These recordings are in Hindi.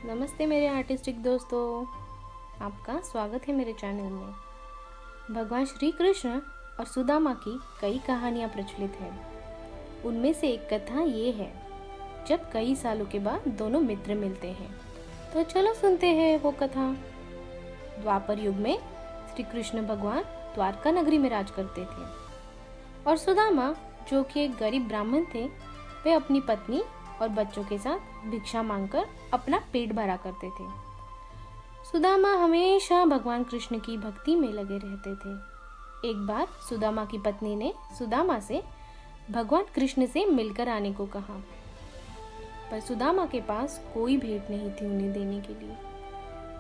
नमस्ते मेरे आर्टिस्टिक दोस्तों, आपका स्वागत है मेरे चैनल में। भगवान श्री कृष्ण और सुदामा की कई कहानियाँ प्रचलित हैं। उनमें से एक कथा ये है जब कई सालों के बाद दोनों मित्र मिलते हैं। तो चलो सुनते हैं वो कथा। द्वापर युग में श्री कृष्ण भगवान द्वारका नगरी में राज करते थे और सुदामा जो कि एक गरीब ब्राह्मण थे, वे अपनी पत्नी और बच्चों के साथ भिक्षा मांगकर अपना पेट भरा करते थे। सुदामा हमेशा भगवान कृष्ण की भक्ति में लगे रहते थे। एक बार सुदामा की पत्नी ने सुदामा से भगवान कृष्ण से मिलकर आने को कहा, पर सुदामा के पास कोई भेंट नहीं थी उन्हें देने के लिए,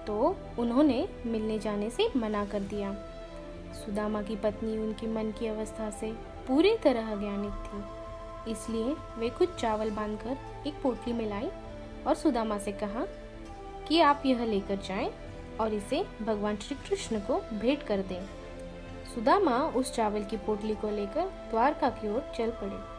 तो उन्होंने मिलने जाने से मना कर दिया। सुदामा की पत्नी उनके मन की अवस्था से पूरी तरह अज्ञानित थी, इसलिए वे कुछ चावल बांधकर एक पोटली में लाई और सुदामा से कहा कि आप यह लेकर जाएं और इसे भगवान श्री कृष्ण को भेंट कर दें। सुदामा उस चावल की पोटली को लेकर द्वारका की ओर चल पड़े।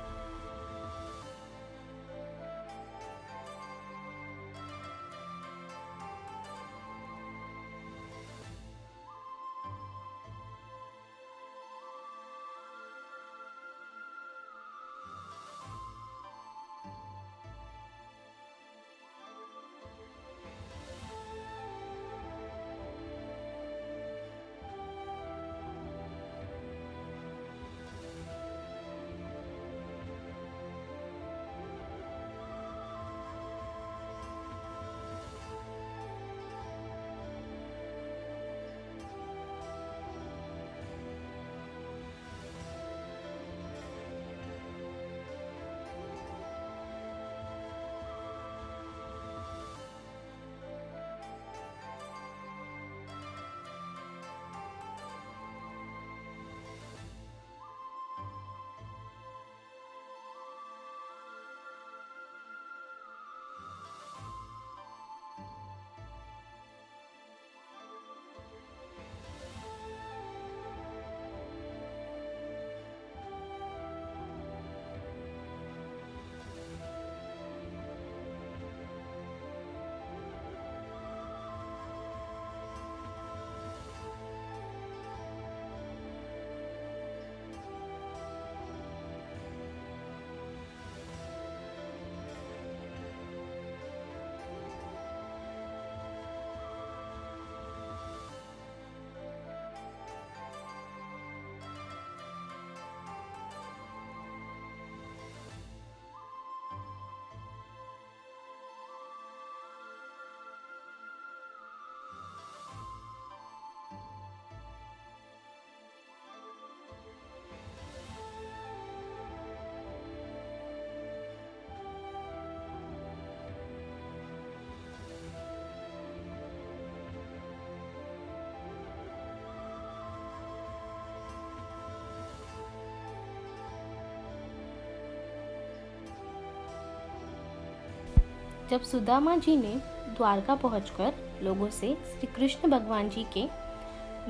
जब सुदामा जी ने द्वारका पहुंचकर लोगों से श्री कृष्ण भगवान जी के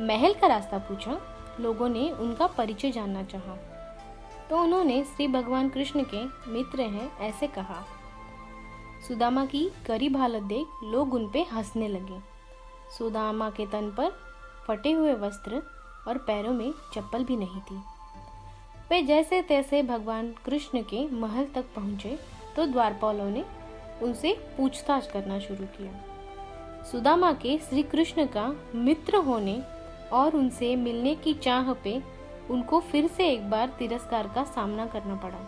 महल का रास्ता पूछा, लोगों ने उनका परिचय जानना चाहा, तो उन्होंने श्री भगवान कृष्ण के मित्र हैं ऐसे कहा। सुदामा की गरीब हालत देख लोग उन पे हंसने लगे। सुदामा के तन पर फटे हुए वस्त्र और पैरों में चप्पल भी नहीं थी। वे जैसे तैसे भगवान कृष्ण के महल तक पहुंचे तो द्वारपालों ने उनसे पूछताछ करना शुरू किया। सुदामा के श्री कृष्ण का मित्र होने और उनसे मिलने की चाह पे उनको फिर से एक बार तिरस्कार का सामना करना पड़ा।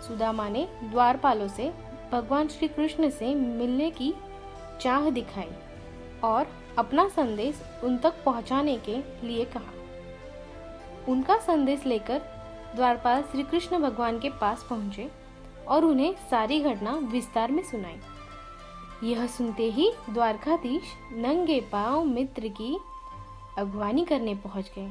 सुदामा ने द्वारपालों से भगवान श्री कृष्ण से मिलने की चाह दिखाई और अपना संदेश उन तक पहुंचाने के लिए कहा। उनका संदेश लेकर द्वारपाल श्री कृष्ण भगवान के पास पहुंचे और उन्हें सारी घटना विस्तार में सुनाई। यह सुनते ही द्वारकाधीश नंगे पांव मित्र की अगवानी करने पहुंच गए।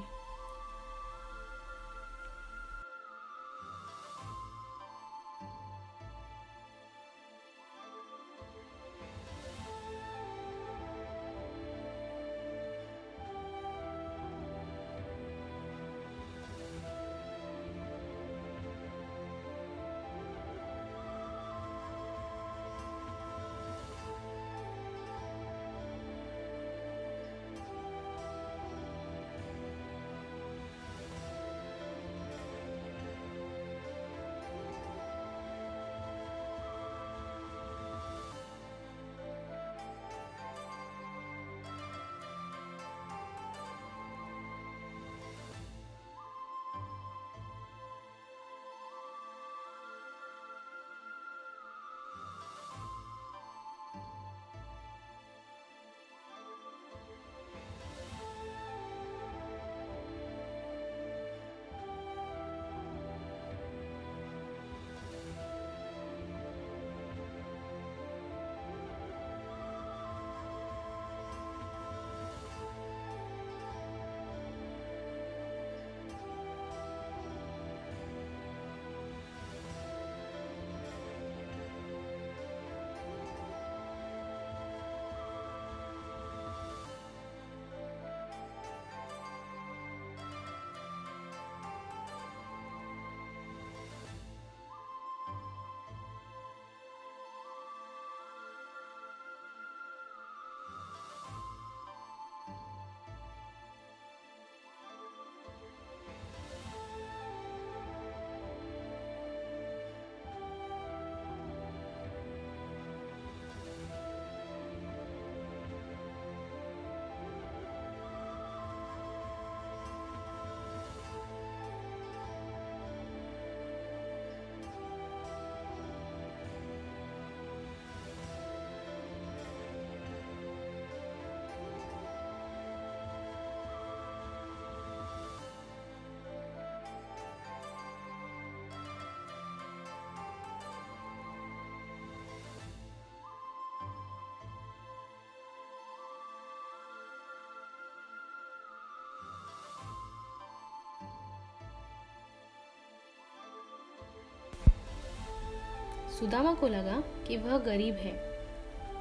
सुदामा को लगा कि वह गरीब है,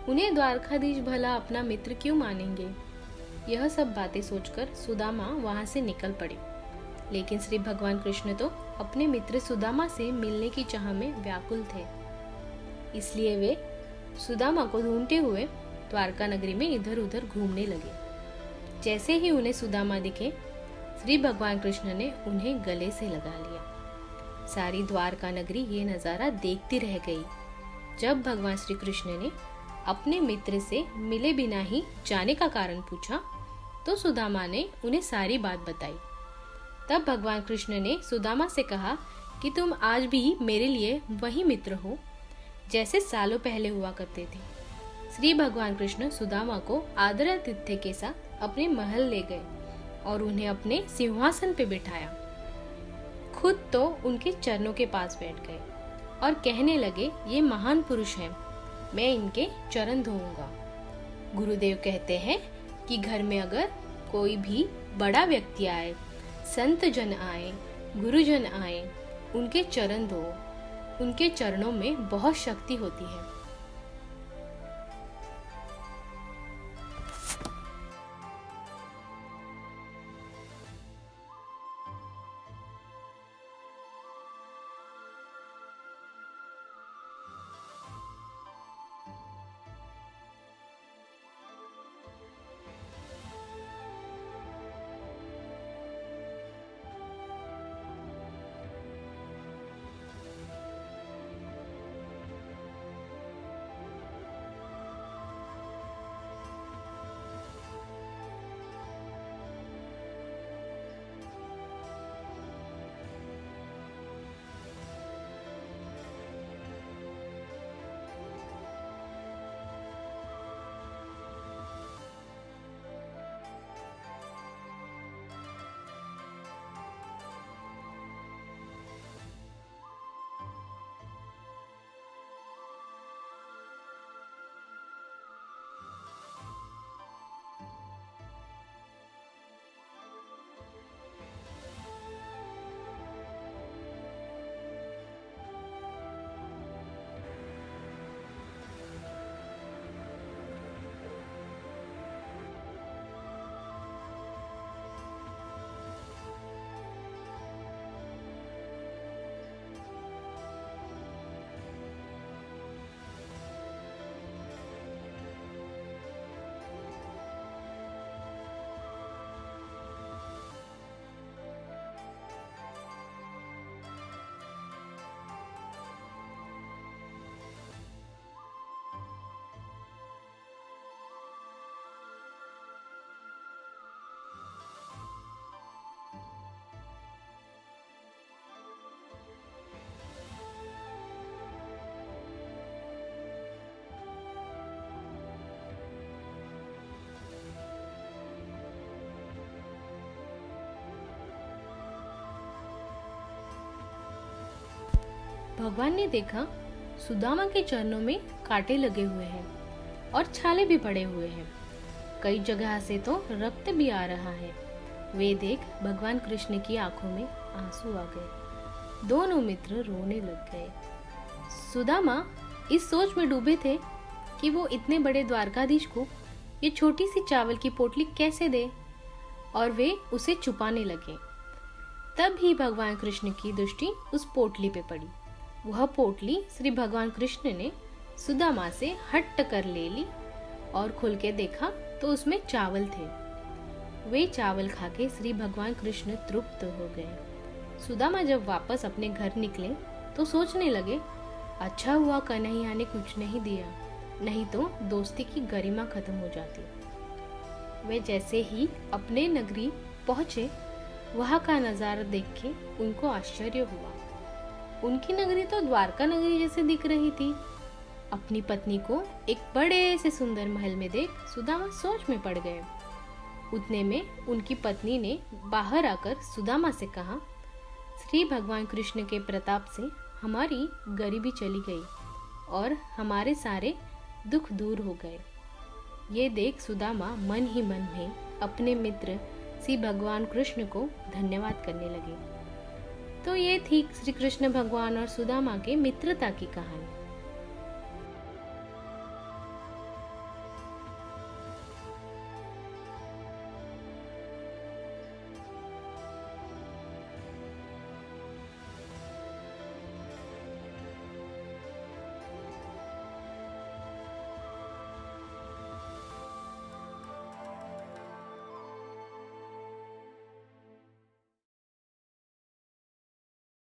उन्हें द्वारकाधीश भला अपना मित्र क्यों मानेंगे। यह सब बातें सोचकर सुदामा वहां से निकल पड़े। लेकिन श्री भगवान कृष्ण तो अपने मित्र सुदामा से मिलने की चाह में व्याकुल थे, इसलिए वे सुदामा को ढूंढते हुए द्वारका नगरी में इधर उधर घूमने लगे। जैसे ही उन्हें सुदामा दिखे, श्री भगवान कृष्ण ने उन्हें गले से लगा लिया। सारी द्वारका नगरी ये नजारा देखती रह गई। जब भगवान श्री कृष्ण ने अपने मित्र से मिले बिना ही जाने का कारण पूछा, तो सुदामा ने उन्हें सारी बात बताई। तब भगवान कृष्ण ने सुदामा से कहा कि तुम आज भी मेरे लिए वही मित्र हो जैसे सालों पहले हुआ करते थे। श्री भगवान कृष्ण सुदामा को आदर आतिथ्य के साथ अपने महल ले गए और उन्हें अपने सिंहासन पे बिठाया। खुद तो उनके चरणों के पास बैठ गए और कहने लगे, ये महान पुरुष हैं, मैं इनके चरण धोऊंगा। गुरुदेव कहते हैं कि घर में अगर कोई भी बड़ा व्यक्ति आए, संत जन आए, गुरुजन आए, उनके चरण धो। उनके चरणों में बहुत शक्ति होती है। भगवान ने देखा सुदामा के चरणों में कांटे लगे हुए हैं और छाले भी पड़े हुए हैं। कई जगह से तो रक्त भी आ रहा है। वे देख भगवान कृष्ण की आंखों में आंसू आ गए। दोनों मित्र रोने लग गए। सुदामा इस सोच में डूबे थे कि वो इतने बड़े द्वारकाधीश को ये छोटी सी चावल की पोटली कैसे दे, और वे उसे छुपाने लगे। तब ही भगवान कृष्ण की दृष्टि उस पोटली पे पड़ी। वह पोटली श्री भगवान कृष्ण ने सुदामा से हट कर ले ली और खोल के देखा तो उसमें चावल थे। वे चावल खाके श्री भगवान कृष्ण तृप्त हो गए। सुदामा जब वापस अपने घर निकले तो सोचने लगे, अच्छा हुआ कन्हैया ने कुछ नहीं दिया, नहीं तो दोस्ती की गरिमा खत्म हो जाती। वे जैसे ही अपने नगरी पहुंचे, वहां का नजारा देख के उनको आश्चर्य हुआ। उनकी नगरी तो द्वारका नगरी जैसे दिख रही थी। अपनी पत्नी को एक बड़े से सुंदर महल में देख सुदामा सोच में पड़ गए। उतने में उनकी पत्नी ने बाहर आकर सुदामा से कहा, श्री भगवान कृष्ण के प्रताप से हमारी गरीबी चली गई और हमारे सारे दुख दूर हो गए। ये देख सुदामा मन ही मन में अपने मित्र श्री भगवान कृष्ण को धन्यवाद करने लगे। तो ये थी श्री कृष्ण भगवान और सुदामा के मित्रता की कहानी।